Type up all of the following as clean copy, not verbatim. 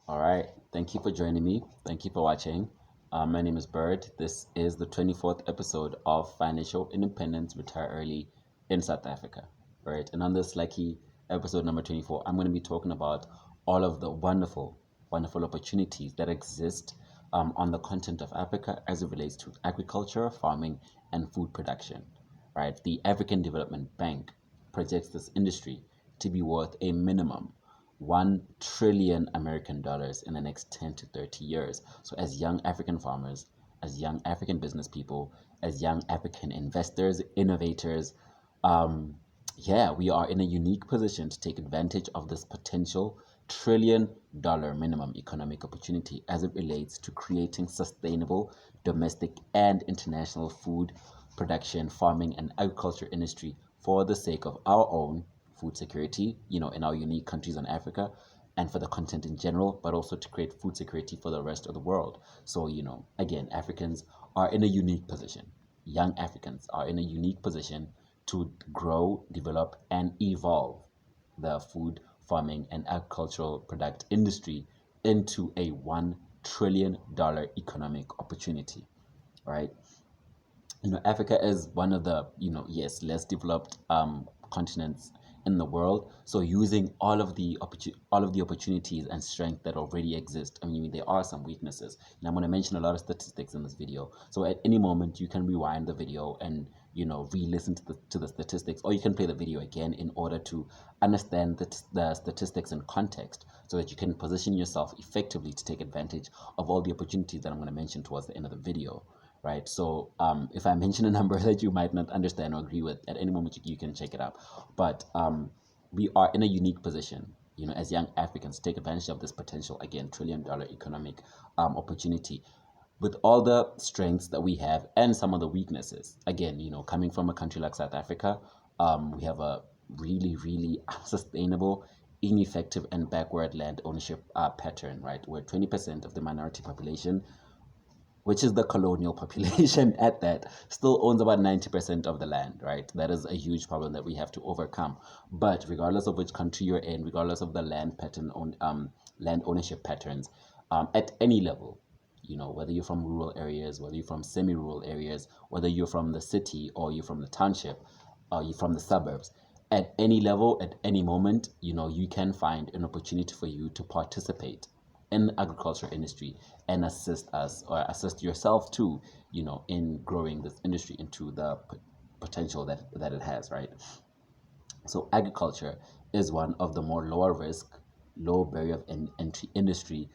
All right. Thank you for joining me. Thank you for watching. My name is Bird. This is the 24th episode of Financial Independence Retire Early in South Africa. Right. And on this lucky episode number 24, I'm going to be talking about all of the wonderful opportunities that exist on the continent of Africa as it relates to agriculture, farming, and food production. Right. The African Development Bank projects this industry to be worth a minimum 1 trillion American dollars in the next 10 to 30 years. So, as young African farmers, as young African business people, as young African investors, innovators, yeah, we are in a unique position to take advantage of this potential $1 trillion minimum economic opportunity as it relates to creating sustainable domestic and international food production, farming, and agriculture industry for the sake of our own food security, in our unique countries in Africa and for the continent in general, but also to create food security for the rest of the world. So, again, Africans are in a unique position. Young Africans are in a unique position to grow, develop, and evolve the food, farming, and agricultural product industry into a $1 trillion economic opportunity, right? Africa is one of the, yes, less developed continents in the world. So using all of the opportunities and strength that already exist. I mean, there are some weaknesses, and I'm going to mention a lot of statistics in this video. So at any moment, you can rewind the video and re-listen to the statistics, or you can play the video again in order to understand the statistics in context, so that you can position yourself effectively to take advantage of all the opportunities that I'm going to mention towards the end of the video. Right. So if I mention a number that you might not understand or agree with, at any moment you can check it out. But we are in a unique position, as young Africans, to take advantage of this potential, again, $1 trillion economic opportunity with all the strengths that we have and some of the weaknesses. Again, coming from a country like South Africa, we have a really, really unsustainable, ineffective, and backward land ownership pattern, right? Where 20% of the minority population, which is the colonial population at that, still owns about 90% of the land, right? That is a huge problem that we have to overcome. But regardless of which country you're in, regardless of the land ownership patterns, at any level, whether you're from rural areas, whether you're from semi-rural areas, whether you're from the city or you're from the township, or you're from the suburbs, at any level, at any moment, you can find an opportunity for you to participate in the agriculture industry and assist us or assist yourself too, in growing this industry into the potential that it has, right? So agriculture is one of the more lower risk, low barrier of entry industry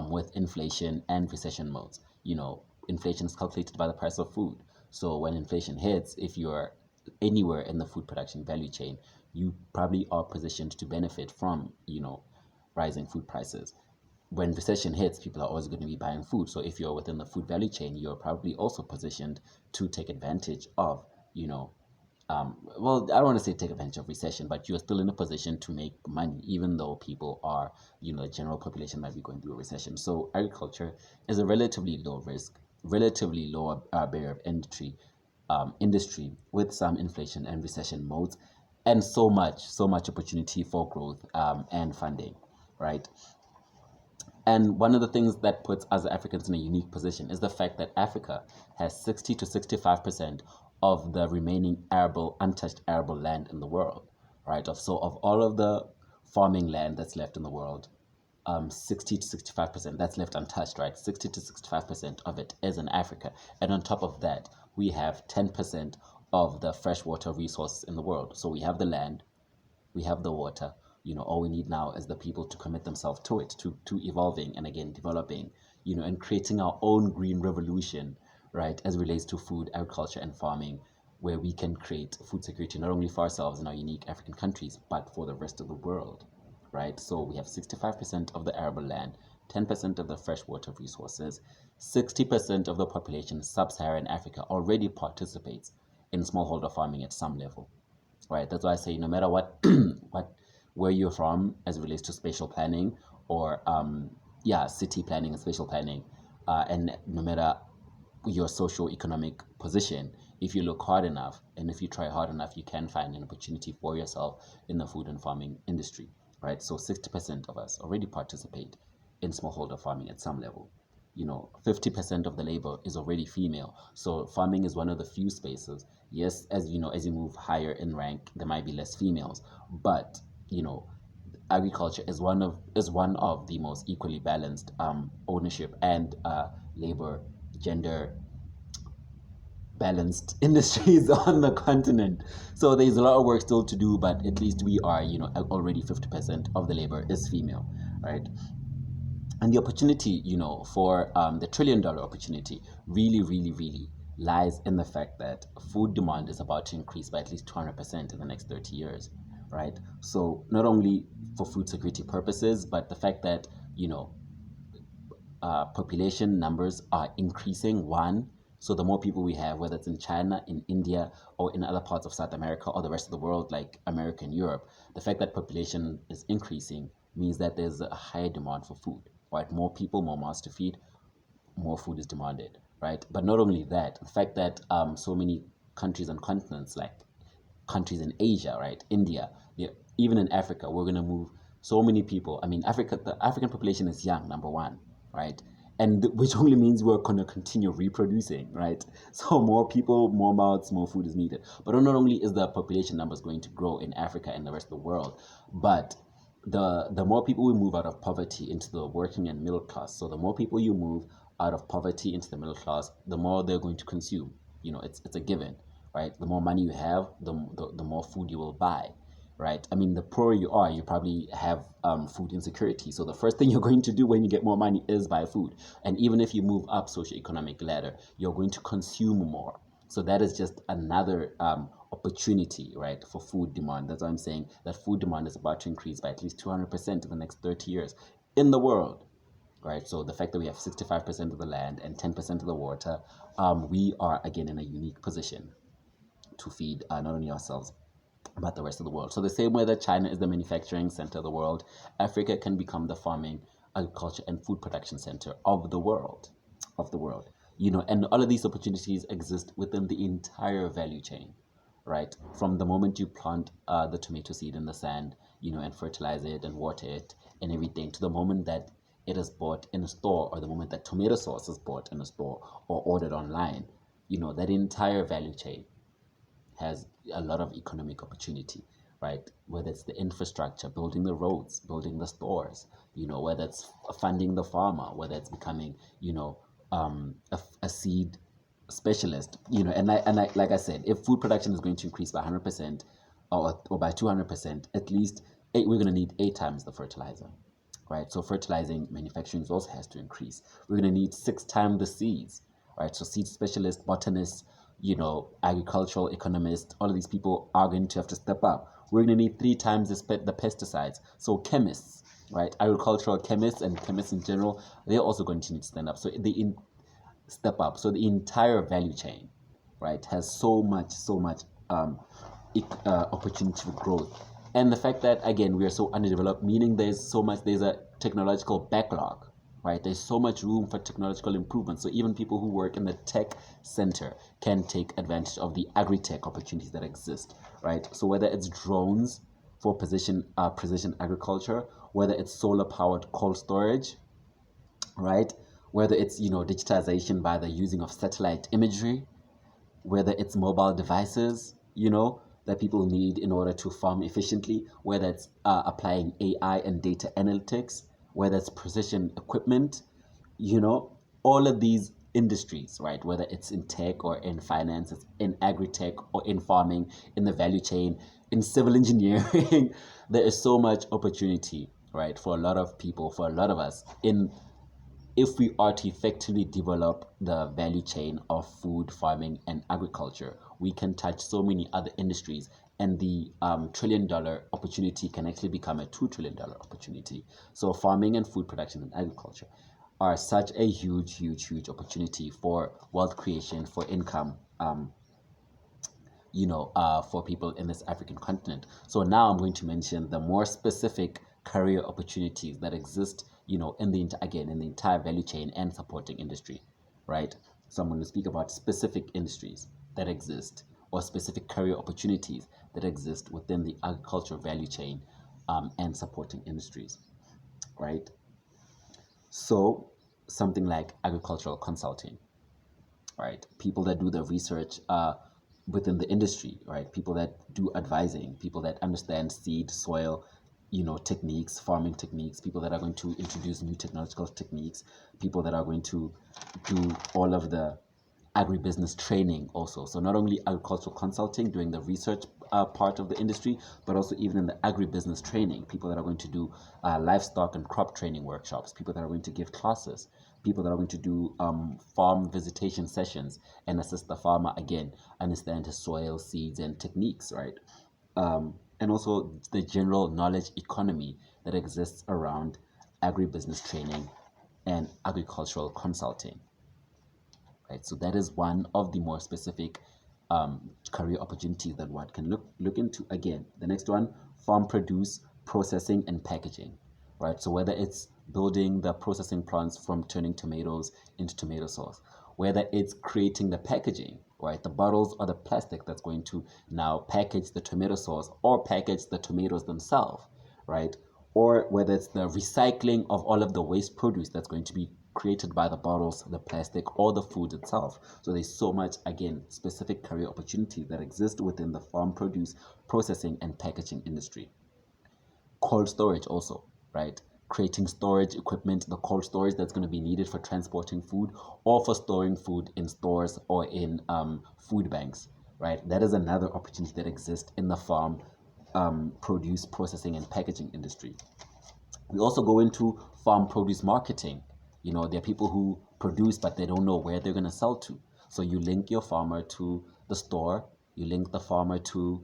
with inflation and recession modes. Inflation is calculated by the price of food. So when inflation hits, if you're anywhere in the food production value chain, you probably are positioned to benefit from, rising food prices. When recession hits, people are always going to be buying food. So if you're within the food value chain, you're probably also positioned to take advantage of, well, I don't want to say take advantage of recession, but you're still in a position to make money, even though people are, the general population might be going through a recession. So agriculture is a relatively low risk, relatively low barrier of entry industry with some inflation and recession modes, and so much opportunity for growth and funding, right? And one of the things that puts us Africans in a unique position is the fact that Africa has 60 to 65% of the remaining untouched arable land in the world, right? So of all of the farming land that's left in the world, 60 to 65% that's left untouched, right? 60 to 65% of it is in Africa. And on top of that, we have 10% of the freshwater resources in the world. So we have the land, we have the water. All we need now is the people to commit themselves to it, to evolving and again developing, and creating our own green revolution, right, as it relates to food, agriculture, and farming, where we can create food security not only for ourselves in our unique African countries, but for the rest of the world, right? So we have 65% of the arable land, 10% of the freshwater resources, 60% of the population, sub-Saharan Africa, already participates in smallholder farming at some level, right? That's why I say no matter what where you're from as it relates to spatial planning or city planning and spatial planning, and no matter your socio-economic position, if you look hard enough and if you try hard enough, you can find an opportunity for yourself in the food and farming industry, right? So 60% of us already participate in smallholder farming at some level. 50% of the labor is already female. So farming is one of the few spaces. Yes, as as you move higher in rank, there might be less females, but agriculture is one of the most equally balanced ownership and labor gender balanced industries on the continent. So there's a lot of work still to do, but at least we are, already 50% of the labor is female, right? And the opportunity, for the $1 trillion opportunity really, really, really lies in the fact that food demand is about to increase by at least 200% in the next 30 years, right? So not only for food security purposes, but the fact that, population numbers are increasing, one. So the more people we have, whether it's in China, in India, or in other parts of South America or the rest of the world, like America and Europe, the fact that population is increasing means that there's a higher demand for food, right? More people, more mouths to feed, more food is demanded, right? But not only that, the fact that so many countries and continents, like countries in Asia, right, India, even in Africa, we're going to move so many people. I mean, the African population is young, number one, right? And which only means we're going to continue reproducing, right? So more people, more mouths, more food is needed. But not only is the population numbers going to grow in Africa and the rest of the world, but the more people we move out of poverty into the working and middle class. So the more people you move out of poverty into the middle class, the more they're going to consume. It's a given, right? The more money you have, the more food you will buy, right? I mean, the poorer you are, you probably have food insecurity. So the first thing you're going to do when you get more money is buy food. And even if you move up socioeconomic ladder, you're going to consume more. So that is just another opportunity, right, for food demand. That's why I'm saying that food demand is about to increase by at least 200% in the next 30 years in the world, right? So the fact that we have 65% of the land and 10% of the water, we are again in a unique position to feed not only ourselves but the rest of the world. So the same way that China is the manufacturing center of the world, Africa can become the farming, agriculture, and food production center of the world, and all of these opportunities exist within the entire value chain, right? From the moment you plant the tomato seed in the sand, and fertilize it and water it and everything, to the moment that it is bought in a store, or the moment that tomato sauce is bought in a store or ordered online, that entire value chain has a lot of economic opportunity, right? Whether it's the infrastructure, building the roads, building the stores, whether it's funding the farmer, whether it's becoming, a seed specialist, like I said, if food production is going to increase by 100% or by 200%, at least we're going to need 8 times the fertilizer, right? So fertilizing manufacturing also has to increase. We're going to need 6 times the seeds, right? So seed specialists, botanists, agricultural economists, all of these people are going to have to step up. We're going to need 3 times the pesticides. So chemists, right? Agricultural chemists and chemists in general, they're also going to need to stand up. So step up. So the entire value chain, right, has so much opportunity for growth. And the fact that, again, we are so underdeveloped, meaning there's a technological backlog, right? There's so much room for technological improvement. So even people who work in the tech center can take advantage of the agri-tech opportunities that exist, right? So whether it's drones for precision agriculture, whether it's solar powered cold storage, right? Whether it's, digitization by the using of satellite imagery, whether it's mobile devices, that people need in order to farm efficiently, whether it's applying AI and data analytics, whether it's precision equipment, all of these industries, right? Whether it's in tech or in finance, it's in agri-tech or in farming, in the value chain, in civil engineering, there is so much opportunity, right? For a lot of people, for a lot of us, if we are to effectively develop the value chain of food, farming, and agriculture, we can touch so many other industries, and the $1 trillion opportunity can actually become a $2 trillion opportunity. So farming and food production and agriculture are such a huge opportunity for wealth creation, for income, for people in this African continent. So now I'm going to mention the more specific career opportunities that exist, in the entire value chain and supporting industry, right? So I'm going to speak about specific industries that exist, or specific career opportunities that exist within the agricultural value chain and supporting industries, right? So something like agricultural consulting, right? People that do the research within the industry, right? People that do advising, people that understand seed, soil, techniques, farming techniques, people that are going to introduce new technological techniques, people that are going to do all of the agribusiness training also. So not only agricultural consulting, doing the research part of the industry, but also even in the agribusiness training, people that are going to do livestock and crop training workshops, people that are going to give classes, people that are going to do farm visitation sessions and assist the farmer, again, understand his soil, seeds, and techniques, right? And also the general knowledge economy that exists around agribusiness training and agricultural consulting. Right, so that is one of the more specific career opportunities that one can look into. Again, the next one, farm produce, processing, and packaging. Right, so whether it's building the processing plants from turning tomatoes into tomato sauce, whether it's creating the packaging, right, the bottles or the plastic that's going to now package the tomato sauce or package the tomatoes themselves, right, or whether it's the recycling of all of the waste produce that's going to be created by the bottles, the plastic, or the food itself. So there's so much, again, specific career opportunities that exist within the farm produce, processing, and packaging industry. Cold storage also, right? Creating storage equipment, the cold storage that's going to be needed for transporting food or for storing food in stores or in food banks, right? That is another opportunity that exists in the farm produce, processing, and packaging industry. We also go into farm produce marketing. There are people who produce, but they don't know where they're going to sell to. So you link your farmer to the store, you link the farmer to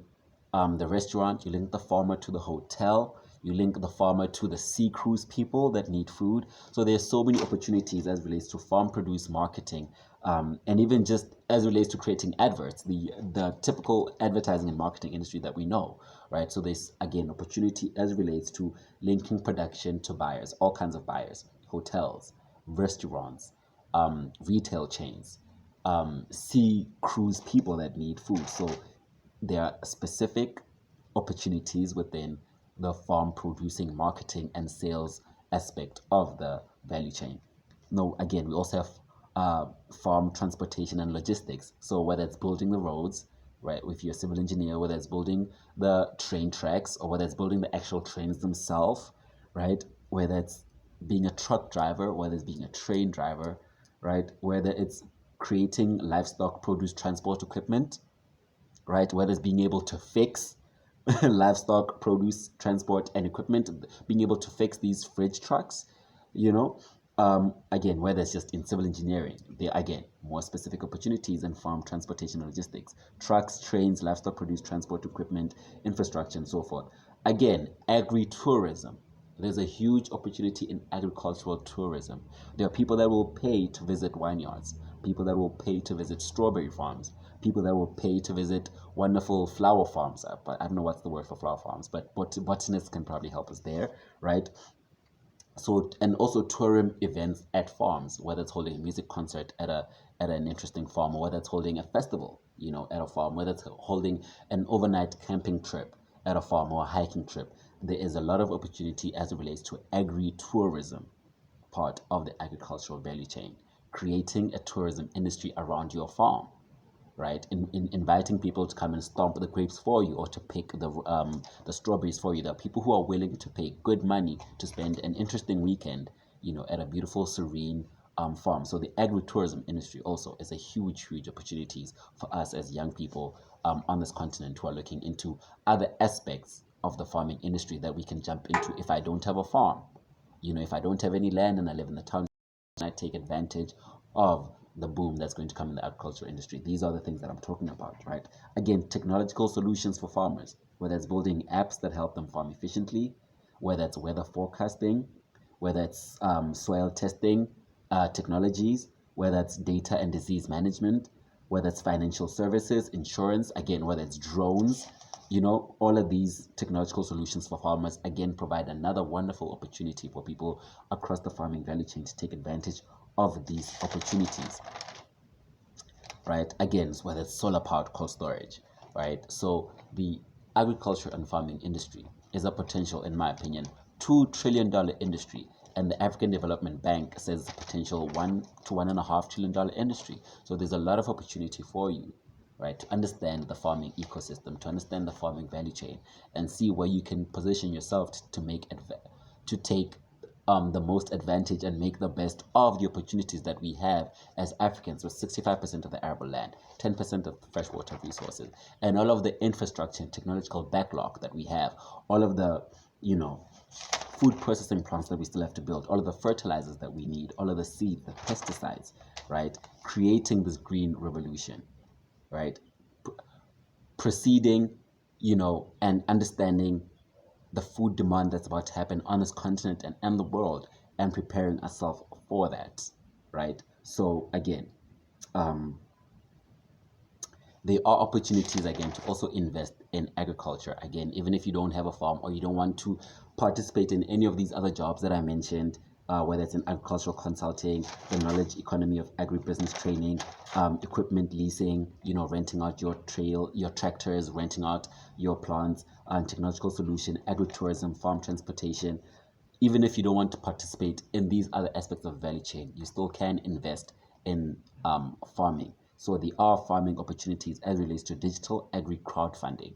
the restaurant, you link the farmer to the hotel, you link the farmer to the sea cruise people that need food. So there's so many opportunities as relates to farm produce marketing, and even just as relates to creating adverts, the typical advertising and marketing industry that we know, right? So there's, again, opportunity as relates to linking production to buyers, all kinds of buyers, hotels, restaurants, retail chains, sea cruise people that need food. So there are specific opportunities within the farm producing marketing and sales aspect of the value chain. Now, again, we also have farm transportation and logistics. So whether it's building the roads, right, if you're a civil engineer, whether it's building the train tracks or whether it's building the actual trains themselves, right, whether it's being a truck driver, whether it's being a train driver, right, whether it's creating livestock produce transport equipment, right, whether it's being able to fix livestock produce transport and equipment, being able to fix these fridge trucks, again, whether it's just in civil engineering, there are, again, more specific opportunities in farm transportation and logistics, trucks, trains, livestock produce transport equipment, infrastructure, and so forth. Again, agri-tourism. There's a huge opportunity in agricultural tourism. There are people that will pay to visit vineyards, people that will pay to visit strawberry farms, people that will pay to visit wonderful flower farms. But I don't know what's the word for flower farms, but botanists can probably help us there, right? So, and also tourism events at farms, whether it's holding a music concert at an interesting farm, or whether it's holding a festival, at a farm, whether it's holding an overnight camping trip at a farm or a hiking trip. There is a lot of opportunity as it relates to agri-tourism part of the agricultural value chain, creating a tourism industry around your farm, right? In inviting people to come and stomp the grapes for you or to pick the strawberries for you. There are people who are willing to pay good money to spend an interesting weekend, at a beautiful, serene farm. So the agritourism industry also is a huge, huge opportunities for us as young people on this continent who are looking into other aspects of the farming industry that we can jump into. If I don't have a farm, if I don't have any land and I live in the town, I take advantage of the boom that's going to come in the agriculture industry. These are the things that I'm talking about, right? Again, technological solutions for farmers, whether it's building apps that help them farm efficiently, whether it's weather forecasting, whether it's soil testing technologies, whether it's data and disease management, whether it's financial services, insurance, again, whether it's drones, all of these technological solutions for farmers, again, provide another wonderful opportunity for people across the farming value chain to take advantage of these opportunities, right? Again, whether it's solar powered cold storage, right? So the agriculture and farming industry is a potential, in my opinion, $2 trillion industry And the African Development Bank says it's a potential $1 to $1.5 trillion industry. So there's a lot of opportunity for you, right, to understand the farming ecosystem, to understand the farming value chain, and see where you can position yourself to take the most advantage and make the best of the opportunities that we have as Africans, with 65% of the arable land, 10% of the freshwater resources, and all of the infrastructure and technological backlog that we have, all of the, food processing plants that we still have to build, all of the fertilizers that we need, all of the seeds, the pesticides, right? Creating this green revolution, right? Proceeding, and understanding the food demand that's about to happen on this continent and the world, and preparing ourselves for that, right? So again, there are opportunities again to also invest in agriculture. Again, even if you don't have a farm or you don't want to participate in any of these other jobs that I mentioned, whether it's in agricultural consulting, the knowledge economy of agribusiness training, equipment leasing, renting out your tractors, renting out your plants, technological solution, agritourism, farm transportation. Even if you don't want to participate in these other aspects of value chain, you still can invest in farming. So there are farming opportunities as it relates to digital agri crowdfunding,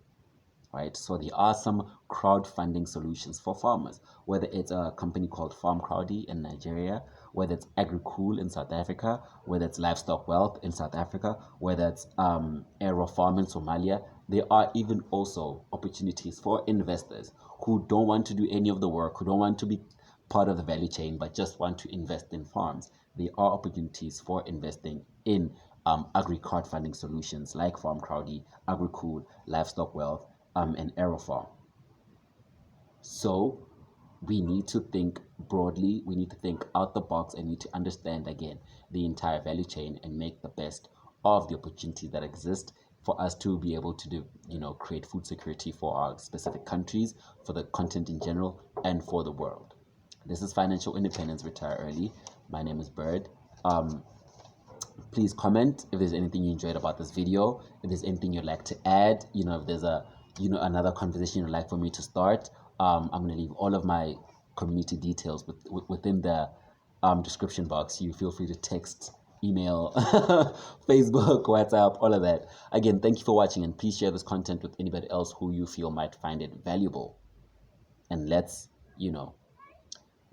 right? So there are some crowdfunding solutions for farmers, whether it's a company called Farm Crowdy in Nigeria, whether it's AgriCool in South Africa, whether it's Livestock Wealth in South Africa, whether it's Aero Farm in Somalia. There are even also opportunities for investors who don't want to do any of the work, who don't want to be part of the value chain, but just want to invest in farms. There are opportunities for investing in agri crowdfunding solutions like Farm Crowdy, AgriCool, Livestock Wealth, and Aerofarm. So we need to think broadly, we need to think out the box, and need to understand again the entire value chain and make the best of the opportunities that exist for us to be able to do, create food security for our specific countries, for the continent in general, and for the world. This is Financial Independence, Retire Early. My name is Bird. Please comment if there's anything you enjoyed about this video, if there's anything you'd like to add, if there's another conversation you'd like for me to start. I'm going to leave all of my community details within the description box. You feel free to text, email, Facebook, WhatsApp, all of that. Again, thank you for watching, and please share this content with anybody else who you feel might find it valuable. And let's,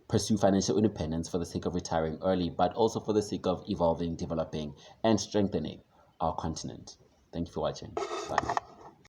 pursue financial independence for the sake of retiring early, but also for the sake of evolving, developing, and strengthening our continent. Thank you for watching. Bye.